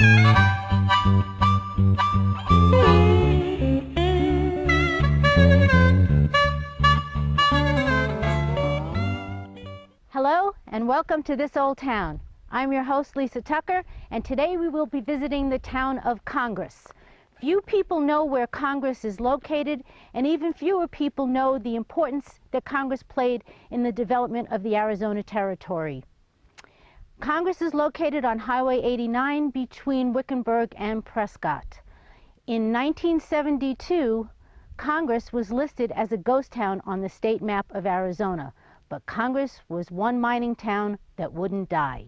Hello and welcome to This Old Town. I'm your host Lisa Tucker, and today we will be visiting the town of Congress. Few people know where Congress is located, and even fewer people know the importance that Congress played in the development of the Arizona Territory. Congress is located on Highway 89 between Wickenburg and Prescott. In 1972, Congress was listed as a ghost town on the state map of Arizona, but Congress was one mining town that wouldn't die.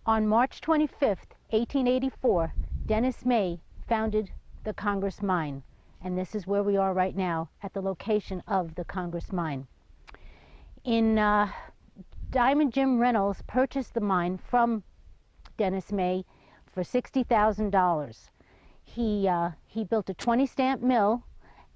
On March 25, 1884, Dennis May founded the Congress Mine, and this is where we are right now at the location of the Congress Mine. Diamond Jim Reynolds purchased the mine from Dennis May for $60,000. He built a 20-stamp mill,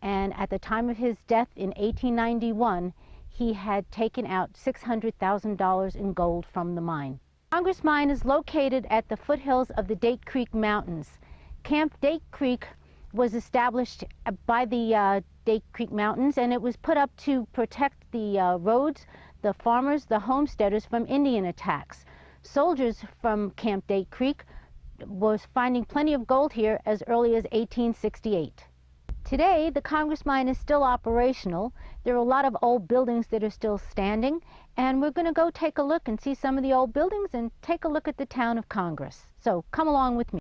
and at the time of his death in 1891, he had taken out $600,000 in gold from the mine. Congress Mine is located at the foothills of the Date Creek Mountains. Camp Date Creek was established by the Date Creek Mountains, and it was put up to protect the roads, the farmers, the homesteaders from Indian attacks. Soldiers from Camp Date Creek was finding plenty of gold here as early as 1868. Today, the Congress Mine is still operational. There are a lot of old buildings that are still standing, and we're going to go take a look and see some of the old buildings and take a look at the town of Congress. So come along with me.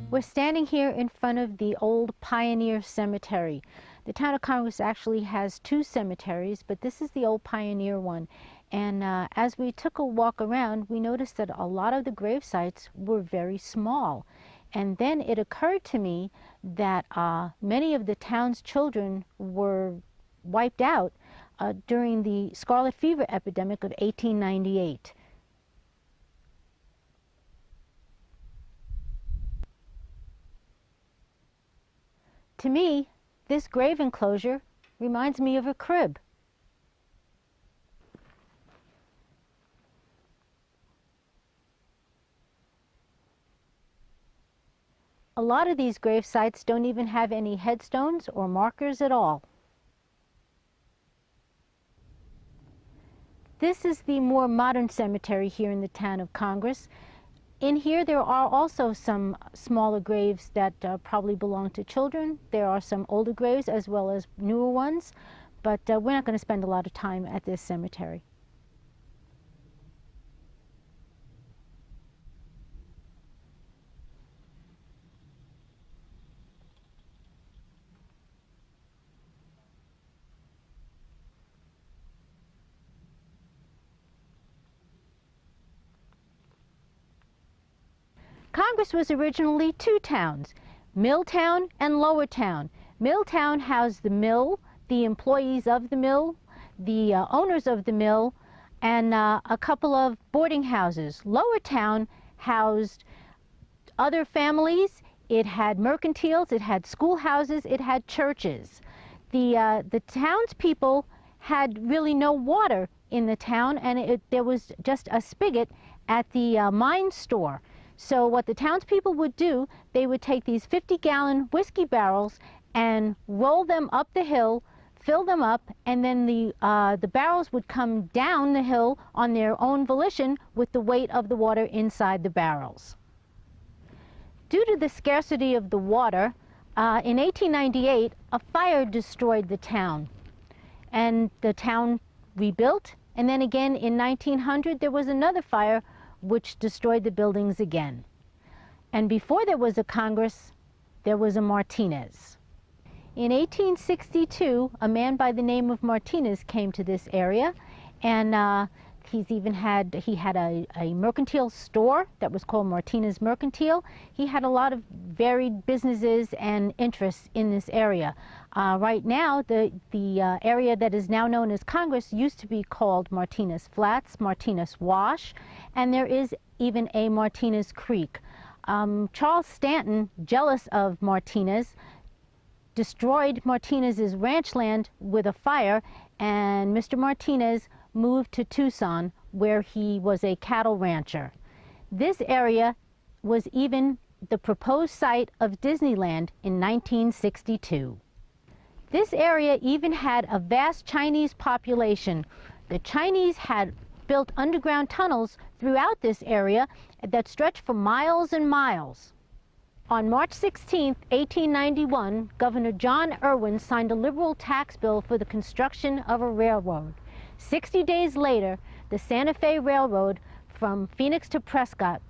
We're standing here in front of the old Pioneer Cemetery. The town of Congress actually has two cemeteries, but this is the old Pioneer one. And as we took a walk around, we noticed that a lot of the grave sites were very small. And then it occurred to me that many of the town's children were wiped out during the scarlet fever epidemic of 1898. To me, this grave enclosure reminds me of a crib. A lot of these grave sites don't even have any headstones or markers at all. This is the more modern cemetery here in the town of Congress. In here there are also some smaller graves that probably belong to children. There are some older graves as well as newer ones, but we're not going to spend a lot of time at this cemetery. Congress was originally two towns, Milltown and Lowertown. Milltown housed the mill, the employees of the mill, the owners of the mill, and a couple of boarding houses. Lower Town housed other families. It had mercantiles, it had schoolhouses, it had churches. The townspeople had really no water in the town, and there was just a spigot at the mine store. So what the townspeople would do, they would take these 50-gallon whiskey barrels and roll them up the hill, fill them up, and then the barrels would come down the hill on their own volition with the weight of the water inside the barrels. Due to the scarcity of the water, in 1898, a fire destroyed the town, and the town rebuilt, and then again in 1900 there was another fire which destroyed the buildings again. And before there was a Congress, there was a Martinez. In 1862, a man by the name of Martinez came to this area, and he had a mercantile store that was called Martinez Mercantile. He had a lot of varied businesses and interests in this area. Right now, the area that is now known as Congress used to be called Martinez Flats, Martinez Wash, and there is even a Martinez Creek. Charles Stanton, jealous of Martinez, destroyed Martinez's ranch land with a fire, and Mr. Martinez moved to Tucson, where he was a cattle rancher. This area was even the proposed site of Disneyland in 1962. This area even had a vast Chinese population. The Chinese had built underground tunnels throughout this area that stretched for miles and miles. On March 16, 1891, Governor John Irwin signed a liberal tax bill for the construction of a railroad. 60 days later, the Santa Fe Railroad from Phoenix to Prescott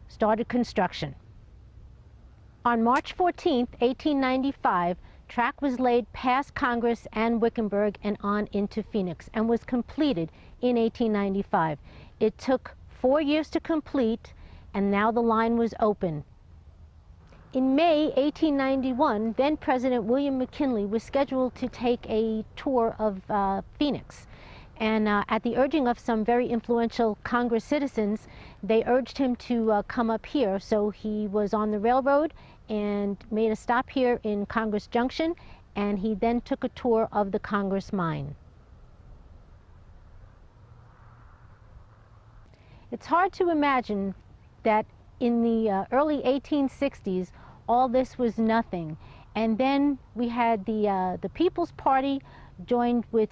started construction. On March 14, 1895, track was laid past Congress and Wickenburg and on into Phoenix and was completed in 1895. It took 4 years to complete, and now the line was open. In May 1891, then President William McKinley was scheduled to take a tour of Phoenix. And at the urging of some very influential Congress citizens, they urged him to come up here. So he was on the railroad and made a stop here in Congress Junction, and he then took a tour of the Congress mine. It's hard to imagine that in the early 1860s, all this was nothing. And then we had the People's Party joined with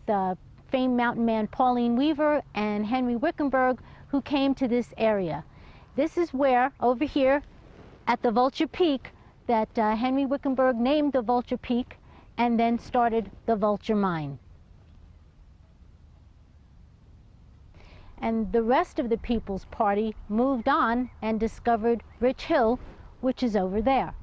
famed mountain man Pauline Weaver and Henry Wickenburg, who came to this area. This is where, over here at the Vulture Peak, that Henry Wickenburg named the Vulture Peak and then started the Vulture Mine. And the rest of the People's Party moved on and discovered Rich Hill, which is over there.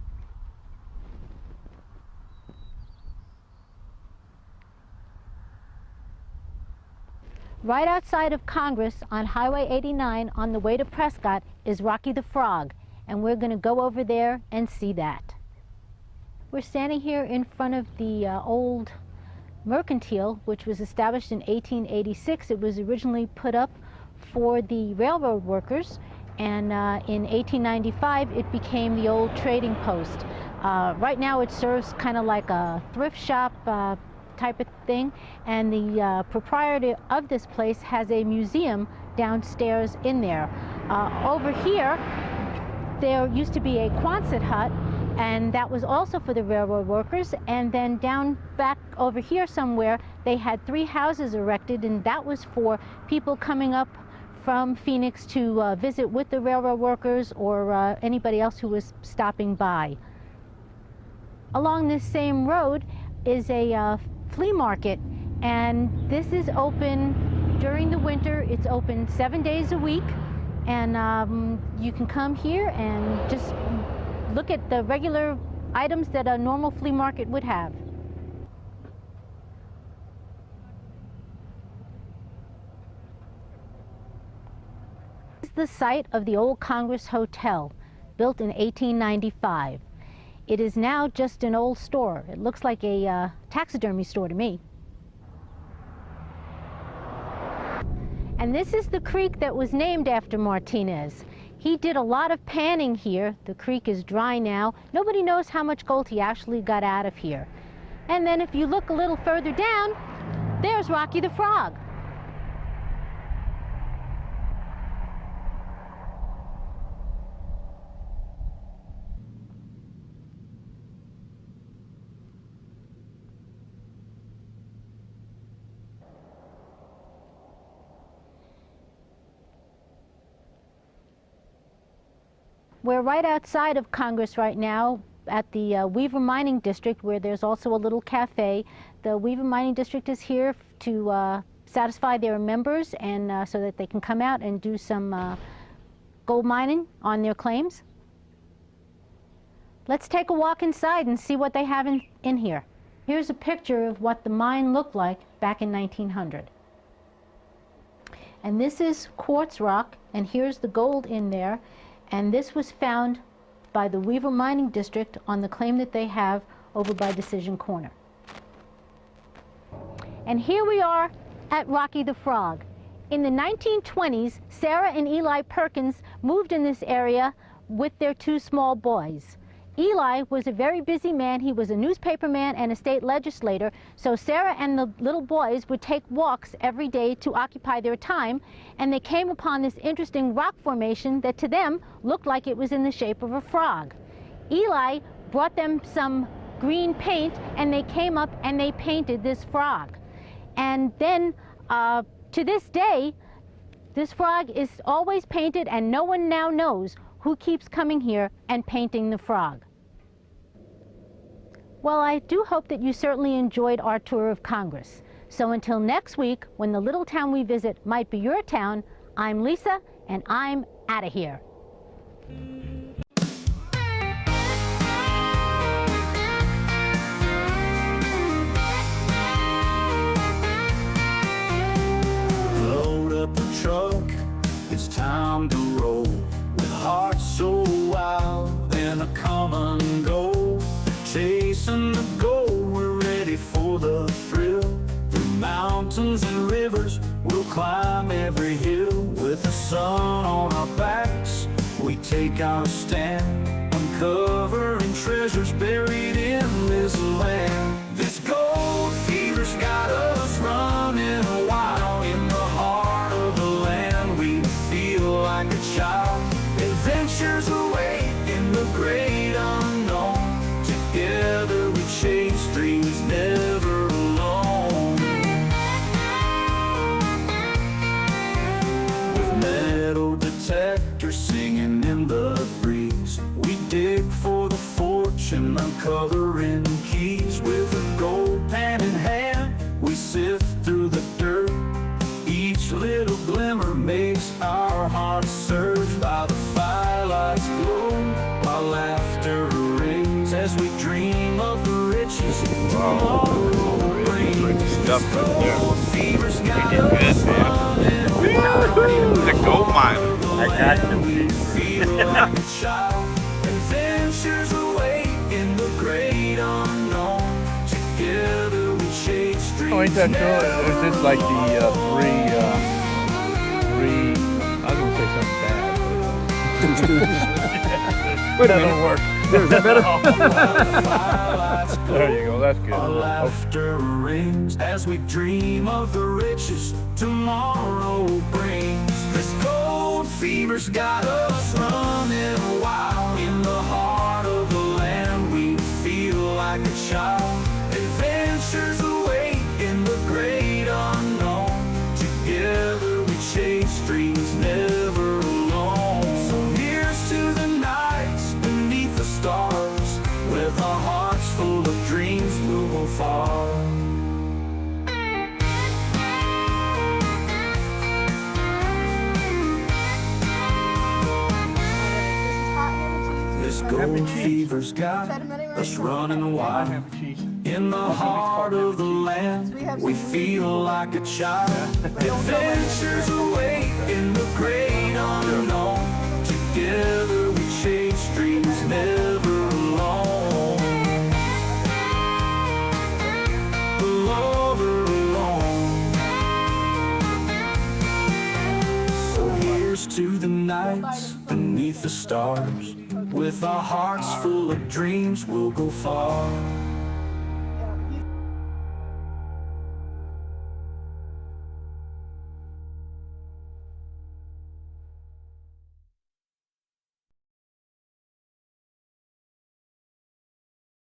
Right outside of Congress on Highway 89 on the way to Prescott is Rocky the Frog, and we're going to go over there and see that. We're standing here in front of the old mercantile, which was established in 1886. It was originally put up for the railroad workers, and in 1895 it became the old trading post. Right now it serves kind of like a thrift shop type of thing, and the proprietor of this place has a museum downstairs in there. Over here there used to be a Quonset hut, and that was also for the railroad workers, and then down back over here somewhere they had 3 houses erected, and that was for people coming up from Phoenix to visit with the railroad workers or anybody else who was stopping by. Along this same road is a flea market, and this is open during the winter. It's open 7 days a week, and you can come here and just look at the regular items that a normal flea market would have. This is the site of the old Congress Hotel, built in 1895. It is now just an old store. It looks like a taxidermy store to me. And this is the creek that was named after Martinez. He did a lot of panning here. The creek is dry now. Nobody knows how much gold he actually got out of here. And then if you look a little further down, there's Rocky the Frog. We're right outside of Congress right now at the Weaver Mining District, where there's also a little cafe. The Weaver Mining District is here to satisfy their members and so that they can come out and do some gold mining on their claims. Let's take a walk inside and see what they have in here. Here's a picture of what the mine looked like back in 1900. And this is quartz rock, and here's the gold in there. And this was found by the Weaver Mining District on the claim that they have over by Decision Corner. And here we are at Rocky the Frog. In the 1920s, Sarah and Eli Perkins moved in this area with their two small boys. Eli was a very busy man. He was a newspaperman and a state legislator, so Sarah and the little boys would take walks every day to occupy their time, and they came upon this interesting rock formation that to them looked like it was in the shape of a frog. Eli brought them some green paint, and they came up and they painted this frog. And then to this day, this frog is always painted, and no one now knows who keeps coming here and painting the frog. Well, I do hope that you certainly enjoyed our tour of Congress. So until next week, when the little town we visit might be your town, I'm Lisa, and I'm out of here. Load up the truck, it's time to roll, with hearts so wild and a common goal. Chasing the goal, we're ready for the thrill. Through mountains and rivers, we'll climb every hill. With the sun on our backs, we take our stand, uncovering treasures buried in this land. This gold fever's got us running wild. In the heart of the land, we feel like a child. Adventures await in the great unknown. Together we chase dreams, never alone. With metal detectors singing in the breeze, we dig for the fortune, uncovering keys. With a gold pan in hand, we sift through the dirt. Each little glimmer makes our hearts surge. By the firelight's glow, while laughter rings, as we dream of the riches tomorrow brings. Gold fever's got us running wild. The gold mine. I got you. We feel like a child. Adventures await in the great unknown. Together we chase dreams. Oh, ain't that cool? Is this like the I was gonna say something bad. Wait a minute. That'll work. Is that better? There you go, that's good. Our laughter rings as we dream of the riches tomorrow brings. This gold fever's got us running wild. In the heart of the land, we feel like a child. Adventures await in the great unknown. Together we chase dreams, never alone. So here's to the nights beneath the stars. With our hearts full of dreams, we'll go far. This gold fever's got us running wild. In the heart of the land, we feel like a child. Adventures await in the great unknown. Together we chase dreams, never alone. Never alone. beneath the stars. With our hearts full of dreams, we'll go far.